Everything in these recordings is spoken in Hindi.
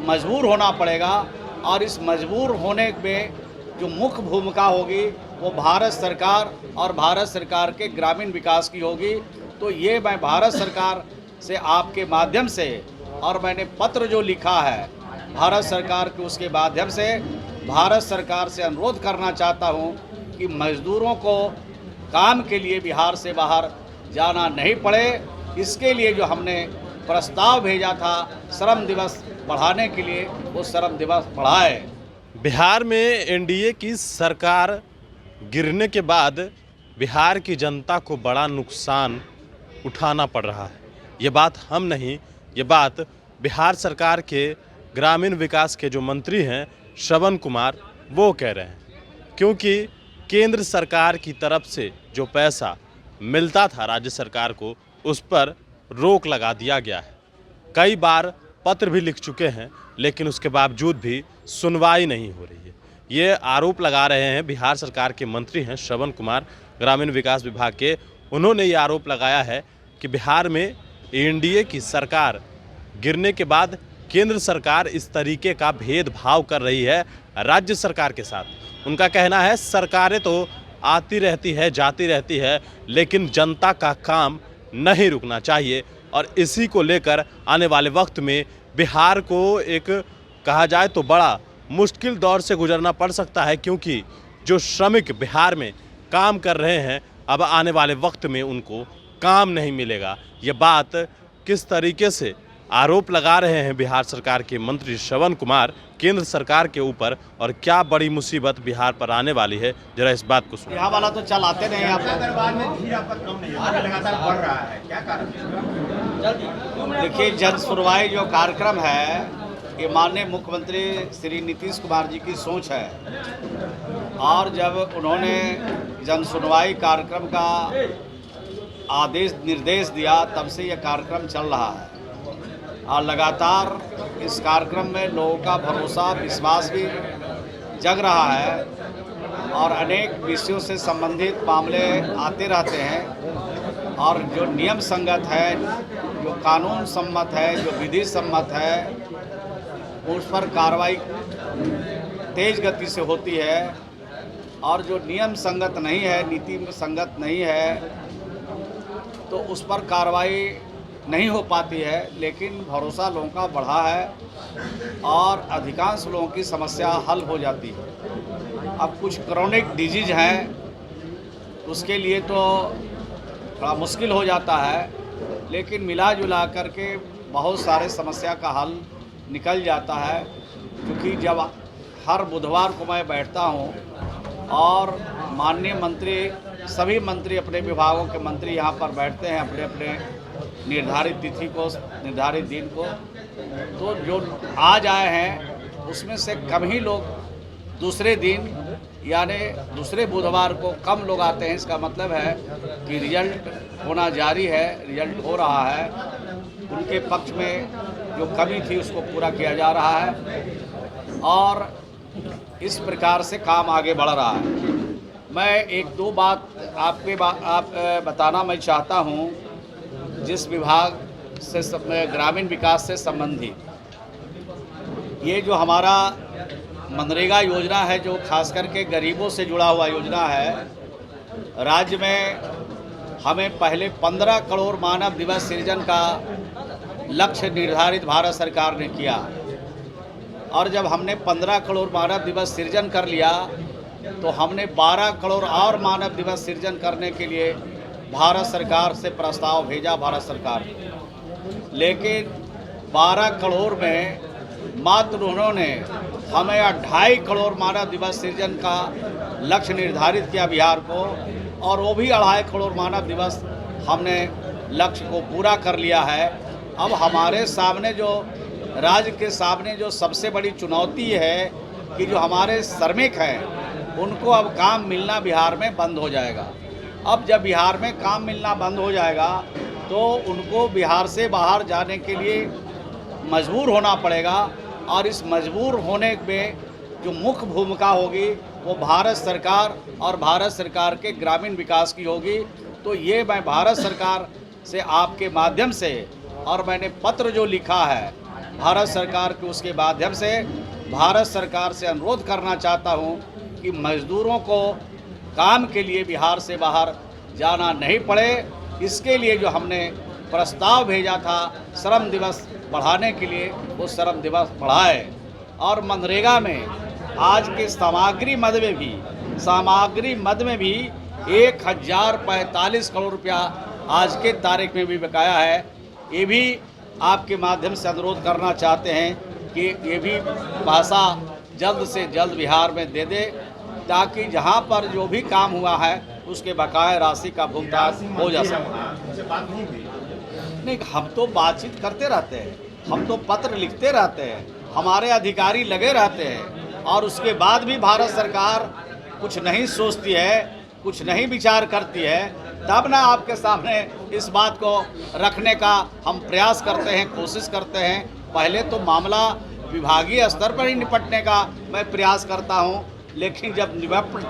मजबूर होना पड़ेगा और इस मजबूर होने में जो मुख्य भूमिका होगी वो भारत सरकार और भारत सरकार के ग्रामीण विकास की होगी। तो ये मैं भारत सरकार से आपके माध्यम से और मैंने पत्र जो लिखा है भारत सरकार के उसके माध्यम से भारत सरकार से अनुरोध करना चाहता हूँ कि मज़दूरों को काम के लिए बिहार से बाहर जाना नहीं पड़े। इसके लिए जो हमने प्रस्ताव भेजा था श्रम दिवस बढ़ाने के लिए, वो श्रम दिवस बढ़ाए। बिहार में एनडीए की सरकार गिरने के बाद बिहार की जनता को बड़ा नुकसान उठाना पड़ रहा है। ये बात हम नहीं, ये बात बिहार सरकार के ग्रामीण विकास के जो मंत्री हैं श्रवण कुमार, वो कह रहे हैं। क्योंकि केंद्र सरकार की तरफ से जो पैसा मिलता था राज्य सरकार को, उस पर रोक लगा दिया गया है। कई बार पत्र भी लिख चुके हैं, लेकिन उसके बावजूद भी सुनवाई नहीं हो रही है। ये आरोप लगा रहे हैं बिहार सरकार के मंत्री हैं श्रवण कुमार, ग्रामीण विकास विभाग के। उन्होंने ये आरोप लगाया है कि बिहार में एनडीए की सरकार गिरने के बाद केंद्र सरकार इस तरीके का भेदभाव कर रही है राज्य सरकार के साथ। उनका कहना है सरकारें तो आती रहती है, जाती रहती है, लेकिन जनता का काम नहीं रुकना चाहिए। और इसी को लेकर आने वाले वक्त में बिहार को एक कहा जाए तो बड़ा मुश्किल दौर से गुजरना पड़ सकता है, क्योंकि जो श्रमिक बिहार में काम कर रहे हैं अब आने वाले वक्त में उनको काम नहीं मिलेगा। ये बात किस तरीके से आरोप लगा रहे हैं बिहार सरकार के मंत्री श्रवण कुमार केंद्र सरकार के ऊपर, और क्या बड़ी मुसीबत बिहार पर आने वाली है, जरा इस बात को सुनिए। यहाँ वाला तो चलाते नहीं आप। देखिए, जन सुनवाई जो कार्यक्रम है, ये माननीय मुख्यमंत्री श्री नीतीश कुमार जी की सोच है। और जब उन्होंने जन सुनवाई कार्यक्रम का आदेश निर्देश दिया, तब से यह कार्यक्रम चल रहा है और लगातार इस कार्यक्रम में लोगों का भरोसा विश्वास भी जग रहा है और अनेक विषयों से संबंधित मामले आते रहते हैं। और जो नियम संगत है, जो कानून सम्मत है, जो विधि सम्मत है, उस पर कार्रवाई तेज गति से होती है। और जो नियम संगत नहीं है, नीति में संगत नहीं है, तो उस पर कार्रवाई नहीं हो पाती है। लेकिन भरोसा लोगों का बढ़ा है और अधिकांश लोगों की समस्या हल हो जाती है। अब कुछ क्रोनिक डिजीज हैं, उसके लिए तो थोड़ा मुश्किल हो जाता है, लेकिन मिला जुला करके बहुत सारे समस्या का हल निकल जाता है। क्योंकि जब हर बुधवार को मैं बैठता हूँ और माननीय मंत्री, सभी मंत्री, अपने विभागों के मंत्री यहाँ पर बैठते हैं अपने अपने निर्धारित तिथि को, निर्धारित दिन को, तो जो आज आए हैं उसमें से कम ही लोग दूसरे दिन यानी दूसरे बुधवार को कम लोग आते हैं। इसका मतलब है कि रिजल्ट होना जारी है, रिजल्ट हो रहा है। उनके पक्ष में जो कमी थी उसको पूरा किया जा रहा है और इस प्रकार से काम आगे बढ़ रहा है। मैं एक दो बात आप बताना मैं चाहता हूँ, जिस विभाग से ग्रामीण विकास से संबंधित ये जो हमारा मनरेगा योजना है, जो खास करके गरीबों से जुड़ा हुआ योजना है, राज्य में हमें पहले 15 करोड़ मानव दिवस सृजन का लक्ष्य निर्धारित भारत सरकार ने किया। और जब हमने 15 करोड़ मानव दिवस सृजन कर लिया, तो हमने 12 करोड़ और मानव दिवस सृजन करने के लिए भारत सरकार से प्रस्ताव भेजा भारत सरकार ने। लेकिन 12 करोड़ में मात्र उन्होंने हमें 2.5 करोड़ मानव दिवस सृजन का लक्ष्य निर्धारित किया बिहार को, और वो भी 2.5 करोड़ मानव दिवस हमने लक्ष्य को पूरा कर लिया है। अब हमारे सामने जो राज्य के सामने जो सबसे बड़ी चुनौती है कि जो हमारे श्रमिक हैं उनको अब काम मिलना बिहार में बंद हो जाएगा। अब जब बिहार में काम मिलना बंद हो जाएगा तो उनको बिहार से बाहर जाने के लिए मजबूर होना पड़ेगा। और इस मजबूर होने में जो मुख्य भूमिका होगी वो भारत सरकार और भारत सरकार के ग्रामीण विकास की होगी। तो ये मैं भारत सरकार से आपके माध्यम से और मैंने पत्र जो लिखा है भारत सरकार के उसके माध्यम से भारत सरकार से अनुरोध करना चाहता हूं कि मजदूरों को काम के लिए बिहार से बाहर जाना नहीं पड़े। इसके लिए जो हमने प्रस्ताव भेजा था श्रम दिवस बढ़ाने के लिए, वो श्रम दिवस बढ़ाए। और मनरेगा में आज के सामग्री मद में भी 1045 करोड़ रुपया आज के तारीख में भी बकाया है। ये भी आपके माध्यम से अनुरोध करना चाहते हैं कि ये भी भाषा जल्द से जल्द बिहार में दे दे, ताकि जहां पर जो भी काम हुआ है उसके बकाया राशि का भुगतान हो जा सके। नहीं, हम तो बातचीत करते रहते हैं, हम तो पत्र लिखते रहते हैं, हमारे अधिकारी लगे रहते हैं, और उसके बाद भी भारत सरकार कुछ नहीं सोचती है, कुछ नहीं विचार करती है, तब ना आपके सामने इस बात को रखने का हम प्रयास करते हैं, कोशिश करते हैं। पहले तो मामला विभागीय स्तर पर ही निपटने का मैं प्रयास करता हूं, लेकिन जब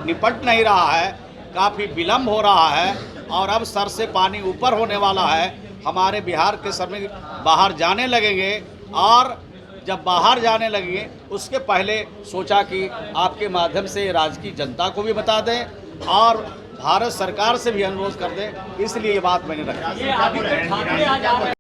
निपट नहीं रहा है, काफ़ी विलम्ब हो रहा है, और अब सर से पानी ऊपर होने वाला है। हमारे बिहार के श्रमिक बाहर जाने लगेंगे, और जब बाहर जाने लगेंगे उसके पहले सोचा कि आपके माध्यम से राज्य की जनता को भी बता दें और भारत सरकार से भी अनुरोध कर दें, इसलिए ये बात मैंने रखी।